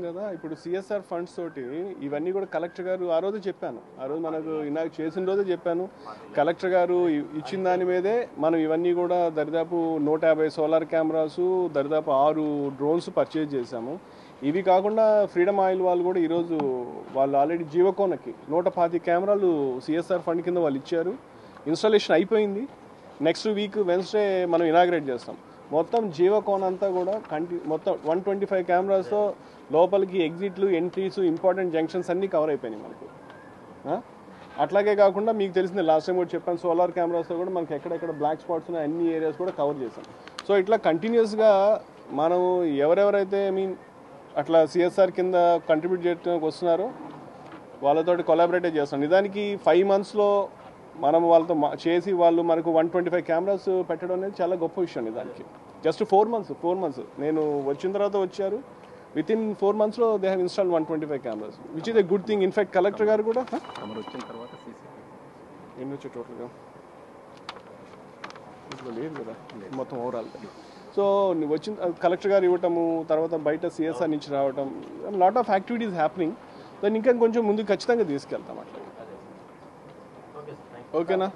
కదా ఇప్పుడు CSR funds తోటి ఇవన్నీ కూడా కలెక్టర్ గారు ఆ రోజు చెప్పాను, ఆ రోజు మనకు ఇనాగ్రేట్ చేసిన రోజే చెప్పాను. కలెక్టర్ గారు ఇచ్చిన దాని మీదే మనం ఇవన్నీ కూడా దరిదాపు 150 సోలార్ కెమెరాస్, దరిదాపు 6 డ్రోన్స్ పర్చేజ్ చేశాము. ఇవి కాకుండా ఫ్రీడమ్ ఆయిల్ వాళ్ళు కూడా ఈరోజు వాళ్ళు ఆల్రెడీ జీవకోనకి 125 కెమెరాలు సిఎస్ఆర్ ఫండ్ కింద వాళ్ళు ఇచ్చారు. ఇన్స్టాలేషన్ అయిపోయింది. నెక్స్ట్ వీక్ వెన్స్డే మనం ఇనాగ్రేట్ చేస్తాం. మొత్తం జీవకోన్ అంతా కూడా మొత్తం 125 కెమెరాస్తో లోపలికి ఎగ్జిట్లు, ఎంట్రీస్, ఇంపార్టెంట్ జంక్షన్స్ అన్నీ కవర్ అయిపోయినాయి మనకు. అట్లాగే కాకుండా మీకు తెలిసింది లాస్ట్ టైం కూడా చెప్పాను, సోలార్ కెమెరాస్తో కూడా మనకి ఎక్కడెక్కడ బ్లాక్ స్పాట్స్ ఉన్నాయి అన్ని ఏరియాస్ కూడా కవర్ చేశాం. సో ఇట్లా కంటిన్యూస్గా మనం ఎవరెవరైతే అట్లా సిఎస్ఆర్ కింద కంట్రిబ్యూట్ చేయడానికి వస్తున్నారో వాళ్ళతోటి కొలాబరేట్ చేస్తాం. నిజానికి 5 monthsలో మనం వాళ్ళతో చేసి వాళ్ళు మనకు 125 కెమెరాస్ పెట్టడం అనేది చాలా గొప్ప విషయం. నిజానికి జస్ట్ 4 months నేను వచ్చిన తర్వాత వచ్చారు. వితిన్ 4 monthsలో they have installed 125 cameras, which is a good thing. In fact collector గారు కూడా వచ్చిన తర్వాత ఎన్ని వచ్చాయి టోటల్గా లేదు కదా మొత్తం ఓవరాల్. సో వచ్చిన కలెక్టర్ గారు ఇవ్వటము, తర్వాత బయట సిఎస్ఆర్ నుంచి రావటం, లాట్ ఆఫ్ యాక్టివిటీస్ హ్యాపెనింగ్. దాన్ని ఇంకా కొంచెం ముందుకు ఖచ్చితంగా తీసుకెళ్తాం అట్లా. ఓకేనా?